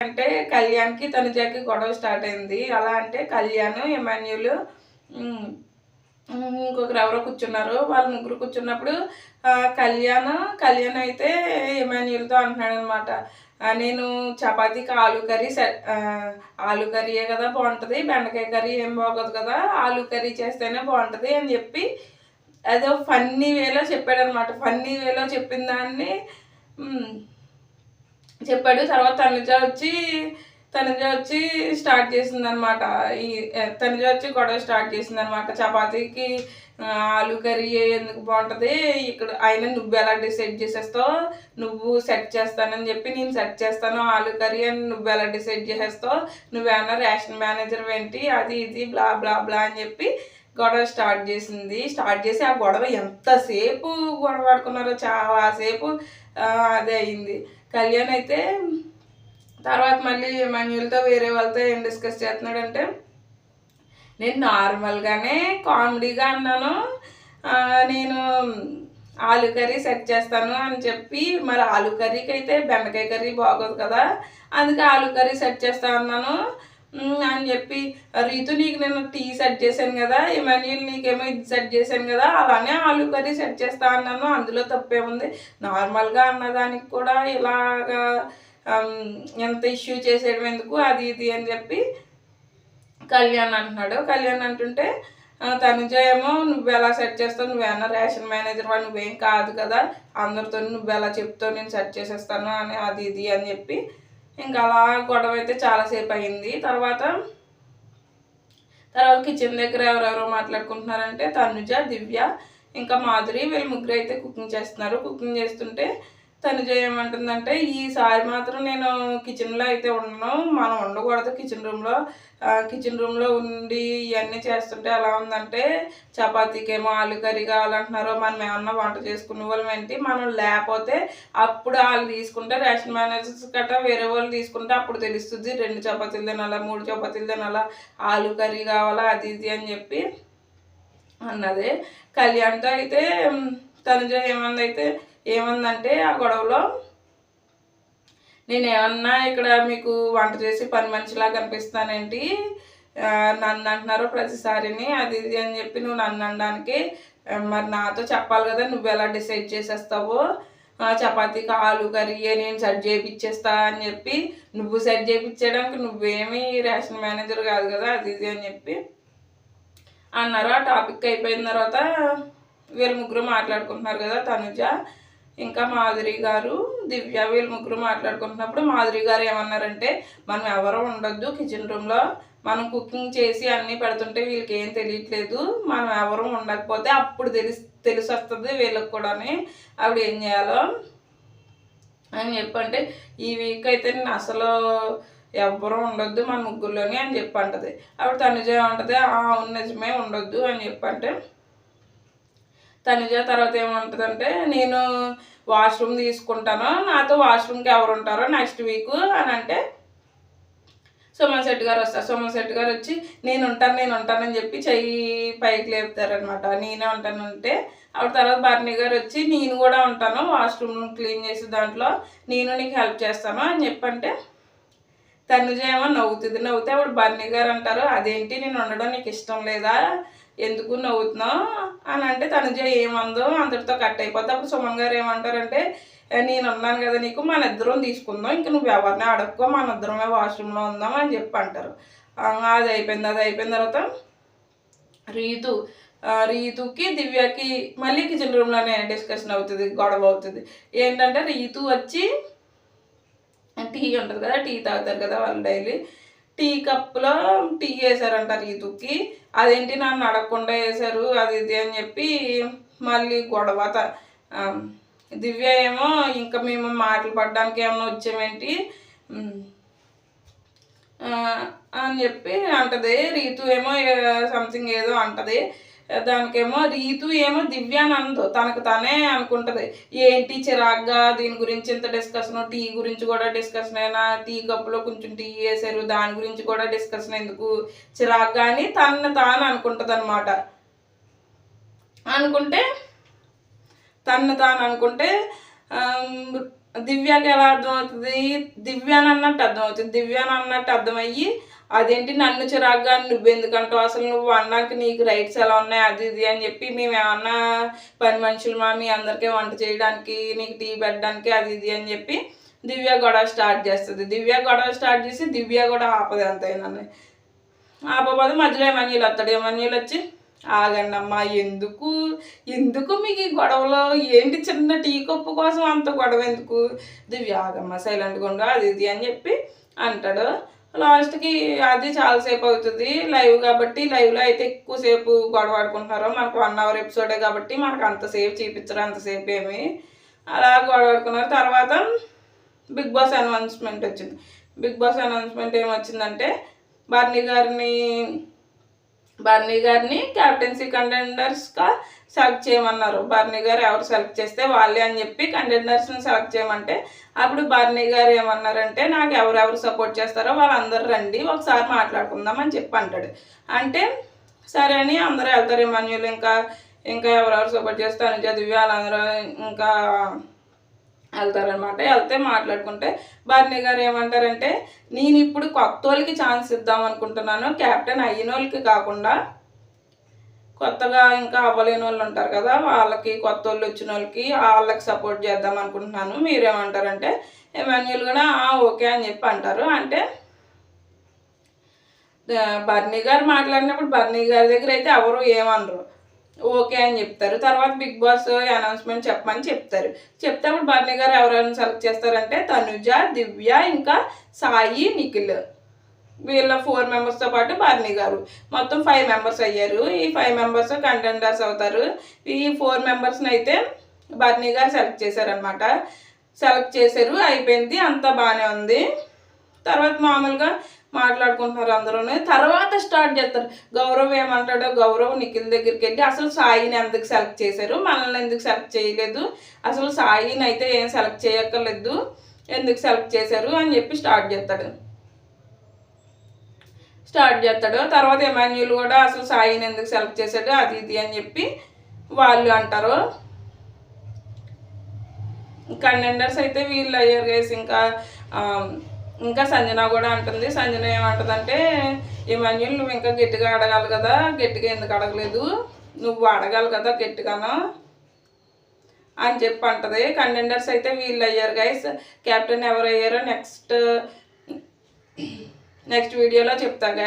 అంటే కళ్యాణ్‌కి, తనుజకి గొడవ స్టార్ట్ అయింది. ఎలా అంటే కళ్యాణ్, ఎమాన్యూల్ ఇంకొకరు ఎవరో కూర్చున్నారు. వాళ్ళు ముగ్గురు కూర్చున్నప్పుడు కళ్యాణ్ అయితే ఎమాన్యూల్‌తో అంటున్నాడనమాట. నేను చపాతీకి ఆలు కర్రీయే కదా బావుంటది. బెండకాయ కర్రీ ఏం బాగోదు కదా! ఆలు కర్రీ చేస్తేనే బావుంటది అని చెప్పి ఏదో ఫన్నీ వేలో చెప్పాడనమాట. ఫన్నీ వేలో చెప్పిన దాన్ని హ్మ్. చెప్పాడు. తర్వాత తనుజ వచ్చి స్టార్ట్ చేసిందనమాట. ఈ తనుజ వచ్చి గొడవ స్టార్ట్ చేసిందనమాట. చపాతీకి ఆలు కర్రీ ఎందుకు బాగుంటుంది, ఇక్కడ అయినా నువ్వెలా డిసైడ్ చేసేస్తావు, నువ్వు సెట్ చేస్తానని చెప్పి నేను సెట్ చేస్తాను ఆలు కర్రీ అని నువ్వెలా డిసైడ్ చేసేస్తావు, నువ్వేమన్నా రేషన్ మేనేజర్ ఏంటి, అది ఇది బ్లా బ్లా బ్లా అని చెప్పి గొడవ స్టార్ట్ చేసి ఆ గొడవ ఎంతసేపు గొడవ ఆడుకున్నారో చాలాసేపు అదే అయింది. కళ్యాణ్ అయితే తర్వాత మళ్ళీ ఎమాన్యూల్‌తో వేరే వాళ్ళతో ఏం డిస్కస్ చేస్తున్నాడంటే, నేను నార్మల్‌గానే కామెడీగా అన్నాను. నేను ఆలు కర్రీ సెట్ చేస్తాను అని చెప్పి, మరి ఆలు కర్రీకైతే బెండకాయ కర్రీ బాగోదు కదా! అందుకే ఆలు కర్రీ సెట్ చేస్తా అన్నాను అని చెప్పి, రీతు నీకు నేను టీ సెట్ చేశాను కదా! ఎమాన్యూల్ నీకేమో ఇది సెట్ చేశాను కదా! అలానే ఆలు కర్రీ సెట్ చేస్తా అన్నాను. అందులో తప్పేముంది? నార్మల్‌గా అన్నదానికి కూడా ఇలాగా ఎంత ఇష్యూ చేసేయడం ఎందుకు, అది ఇది అని చెప్పి కళ్యాణ్ అంటున్నాడు. కళ్యాణ్ అంటుంటే తనుజ ఏమో నువ్వెలా సెట్ చేస్తావు, నువ్వేమన్నా రేషన్ మేనేజర్ వాడు, నువ్వేం కాదు కదా, అందరితో నువ్వెలా చెప్తావు నేను సెట్ చేసేస్తాను అని అది ఇది అని చెప్పి ఇంకా అలా గొడవ అయితే చాలాసేపు అయింది. తర్వాత కిచెన్ దగ్గర ఎవరెవరో మాట్లాడుకుంటున్నారంటే తనుజ, దివ్య ఇంకా మాధురి, వీళ్ళు ముగ్గురు అయితే కుకింగ్ చేస్తున్నారు. కుకింగ్ చేస్తుంటే తనుజ ఏమంటుందంటే, ఈసారి మాత్రం నేను కిచెన్లో అయితే ఉండను, మనం ఉండకూడదు కిచెన్ రూమ్లో ఉండి ఇవన్నీ చేస్తుంటే ఎలా ఉందంటే, చపాతీకేమో ఆలు కర్రీ కావాలంటున్నారు, మనం ఏమన్నా వంట చేసుకునే వాళ్ళం ఏంటి, మనం లేకపోతే అప్పుడు వాళ్ళు తీసుకుంటే రేషన్ మేనేజర్స్ గట్రా వేరే వాళ్ళు తీసుకుంటే అప్పుడు తెలుస్తుంది 2 చపాతీలు తినాలా, 3 చపాతీలు తినాలా, ఆలు కర్రీ కావాలా, అది ఇది అని చెప్పి అన్నది. కళ్యాణ్తో అయితే తనుజ ఏమందంటే ఆ గొడవలో, నేనేమన్నా ఇక్కడ మీకు వంట చేసి పని మనిషిలా కనిపిస్తానేంటి, నన్ను అంటున్నారు ప్రతిసారిని అది ఇది అని చెప్పి నువ్వు నన్ను అనడానికి మరి నాతో చెప్పాలి కదా, నువ్వెలా డిసైడ్ చేసేస్తావో, చపాతీకి ఆలు కర్రీయే నేను సెట్ చేయించేస్తా అని చెప్పి, నువ్వు సెట్ చేయించడానికి నువ్వేమీ రేషన్ మేనేజర్ కాదు కదా, అది ఇది అని చెప్పి అన్నారు. ఆ టాపిక్ అయిపోయిన తర్వాత వీళ్ళు ముగ్గురు మాట్లాడుకుంటున్నారు కదా, తనుజ ఇంకా మాధురి గారు, దివ్య, వీళ్ళు ముగ్గురు మాట్లాడుకుంటున్నప్పుడు మాధురి గారు ఏమన్నారంటే, మనం ఎవరు ఉండొద్దు కిచెన్ రూమ్లో, మనం కుకింగ్ చేసి అన్నీ పెడుతుంటే వీళ్ళకి ఏం తెలియట్లేదు, మనం ఎవరు ఉండకపోతే అప్పుడు తెలిసి వస్తుంది వీళ్ళకి కూడా ఆవిడ ఏం చేయాలో అని చెప్పంటే, ఈ వీక్ అయితే నేను అసలు ఎవ్వరూ ఉండొద్దు మన ముగ్గురులోని అని చెప్పి అంటది. అప్పుడు తనుజ ఏమంటది, అవును నిజమే ఉండొద్దు అని చెప్పంటే, తనుజ తర్వాత ఏమంటుందంటే, నేను వాష్రూమ్ తీసుకుంటాను, నాతో వాష్రూమ్కి ఎవరు ఉంటారో నెక్స్ట్ వీక్ అని అంటే సుమన్ శెట్టి గారు వస్తారు. సుమన్ శెట్టి గారు వచ్చి నేను ఉంటానని చెప్పి చెయ్యి పైకి లేపుతారనమాట. నేనే ఉంటానంటే అప్పుడు తర్వాత భరణి గారు వచ్చి నేను కూడా ఉంటాను వాష్రూమ్ క్లీన్ చేసి దాంట్లో, నేను నీకు హెల్ప్ చేస్తాను అని చెప్పంటే తనుజ ఏమో నవ్వుతే అప్పుడు భరణి గారు అంటారు, అదేంటి నేను ఉండడం నీకు ఇష్టం లేదా, ఎందుకు నవ్వుతున్నావు అని అంటే తనుజ ఏమందో అంతటితో కట్ అయిపోద్ది. అప్పుడు సుమన్ గారు ఏమంటారంటే, నేను ఉన్నాను కదా నీకు, మన ఇద్దరం తీసుకుందాం, ఇంక నువ్వు ఎవరిని అడక్కో, మన ఇద్దరమే వాష్రూమ్లో ఉందాం అని చెప్పి అంటారు. అది అయిపోయిన తర్వాత రీతుకి దివ్యకి మళ్ళీ కిచెన్ రూమ్లోనే డిస్కషన్ అవుతుంది, గొడవ అవుతుంది. ఏంటంటే రీతు వచ్చి టీ ఉంటుంది కదా, టీ తాగుతారు కదా వాళ్ళు డైలీ, టీ కప్పులో టీ వేసారంట రీతుకి, అదేంటి నన్ను అడగకుండా వేశారు అది ఇది అని చెప్పి మళ్ళీ గొడవ. దివ్య ఏమో ఇంకా మేము మాటలు పడడానికి ఏమన్నా వచ్చామేంటి అని చెప్పి అంటది. రీతు ఏమో సంథింగ్ ఏదో అంటది. దానికేమో రీతు ఏమో దివ్య అని అనదు, తనకు తనే అనుకుంటుంది, ఏంటి చిరాగ్గా దీని గురించి ఇంత డిస్కషన్, టీ గురించి కూడా డిస్కషన్ అయినా, టీ కప్పులో కొంచెం టీ వేసారు దాని గురించి కూడా డిస్కషన్ ఎందుకు చిరాగ్గా అని తను అనుకుంటుంది అనమాట. అనుకుంటే దివ్యకి ఎలా అర్థమవుతుంది, దివ్యాని అన్నట్టు అర్థమవుతుంది. దివ్యాని అన్నట్టు అర్థమయ్యి అదేంటి నన్ను చిరాగ్గా నువ్వెందుకంటావు, అసలు నువ్వు అన్నాక నీకు రైట్స్ ఎలా ఉన్నాయి, అది ఇది అని చెప్పి మేము ఏమన్నా పని మనుషులు మీ అందరికీ వంట చేయడానికి నీకు టీ పెట్టడానికి అది ఇది అని చెప్పి దివ్య గొడవ స్టార్ట్ చేస్తుంది. దివ్య గొడవ స్టార్ట్ చేసి దివ్య కూడా ఆపదు ఎంతైనా. ఆపపోతే మధ్యలో ఎమన్యుల్ వస్తాడు. ఎమన్యుల్ వచ్చి ఆగండి అమ్మా, ఎందుకు ఎందుకు మీకు ఈ గొడవలో, ఏంటి చిన్న టీ కప్పు కోసం అంత గొడవ ఎందుకు, దివ్య ఆగమ్మ సైలెంట్గా ఉండు అది ఇది అని చెప్పి అంటాడు. లాస్ట్కి అది చాలాసేపు అవుతుంది లైవ్ కాబట్టి. లైవ్లో అయితే ఎక్కువసేపు గొడవ ఆడుకుంటున్నారు. మనకు 1 hour ఎపిసోడే కాబట్టి మనకు అంతసేపు చూపించరు, అంతసేపు ఏమి అలా గొడవ ఆడుకున్నారు. తర్వాత బిగ్ బాస్ అనౌన్స్మెంట్ వచ్చింది. బిగ్ బాస్ అనౌన్స్మెంట్ ఏమొచ్చిందంటే బర్నీ గారిని క్యాప్టెన్సీ కంటెండర్స్గా సెలెక్ట్ చేయమన్నారు. బర్నీ గారు ఎవరు సెలెక్ట్ చేస్తే వాళ్ళే అని చెప్పి కంటెండర్స్ని సెలెక్ట్ చేయమంటే అప్పుడు బర్నీ గారు ఏమన్నారంటే నాకు ఎవరెవరు సపోర్ట్ చేస్తారో వాళ్ళందరూ రండి ఒకసారి మాట్లాడుకుందాం అని చెప్పి అంటాడు. అంటే సరే అని అందరూ వెళ్తారు. ఎమాన్యుల్ ఇంకా ఎవరెవరు సపోర్ట్ చేస్తారు అనుజ, దివ్య వాళ్ళందరూ ఇంకా వెళ్తారనమాట. వెళ్తే మాట్లాడుకుంటే బర్నీ గారు ఏమంటారంటే నేను ఇప్పుడు కొత్త వాళ్ళకి ఛాన్స్ ఇద్దాం అనుకుంటున్నాను, క్యాప్టెన్ అయిన వాళ్ళకి కాకుండా కొత్తగా ఇంకా అవ్వలేని వాళ్ళు ఉంటారు కదా వాళ్ళకి, కొత్త వాళ్ళు వచ్చిన వాళ్ళకి సపోర్ట్ చేద్దాం అనుకుంటున్నాను, మీరేమంటారంటే ఎమాన్యుల్ కూడా ఓకే అని చెప్పి అంటారు. అంటే బర్నీ గారు మాట్లాడినప్పుడు బర్నీ గారి దగ్గర అయితే ఎవరు ఏమనరు, ఓకే అని చెప్తారు. తర్వాత బిగ్ బాస్ అనౌన్స్మెంట్ చెప్పమని చెప్తారు. చెప్తే అప్పుడు బర్నీ గారు ఎవరైనా సెలెక్ట్ చేస్తారంటే తనుజ, దివ్య, ఇంకా సాయి, నిఖిల్, వీళ్ళ 4 మెంబర్స్తో పాటు బర్నీ గారు మొత్తం 5 మెంబర్స్ అయ్యారు. ఈ 5 మెంబర్స్ కంటెండర్స్ అవుతారు. ఈ 4 మెంబర్స్ని అయితే బర్నీ గారు సెలెక్ట్ చేశారనమాట. సెలెక్ట్ చేశారు, అయిపోయింది, అంతా బాగానే ఉంది. తర్వాత మామూలుగా మాట్లాడుకుంటున్నారు అందరూ. తర్వాత స్టార్ట్ చేస్తారు. గౌరవ్ ఏమంటాడో, గౌరవ్ నిఖిల్ దగ్గరికి వెళ్ళి అసలు సాయిని ఎందుకు సెలెక్ట్ చేశారు, మనల్ని ఎందుకు సెలెక్ట్ చేయలేదు, అసలు సాయిని అయితే ఏం సెలెక్ట్ చేయక్కర్లేదు, ఎందుకు సెలెక్ట్ చేశారు అని చెప్పి స్టార్ట్ చేస్తాడు. తర్వాత ఎమాన్యుల్ కూడా అసలు సాయిని ఎందుకు సెలెక్ట్ చేశాడు అది ఇది అని చెప్పి వాళ్ళు అంటారు. కంటెండర్స్ అయితే వీళ్ళు అయ్యారు గైస్. ఇంకా సంజన కూడా అంటుంది. సంజన ఏమంటుందంటే ఎమాన్యుల్ నువ్వు ఇంకా గట్టిగా అడగాలి కదా, గట్టిగా ఎందుకు అడగలేదు, నువ్వు అడగాలి కదా గట్టిగాను అని చెప్పి అంటది. కంటెండర్స్ అయితే వీళ్ళు అయ్యారు గైస్. క్యాప్టెన్ ఎవరు అయ్యారో నెక్స్ట్ వీడియోలో చెప్తా గైస్.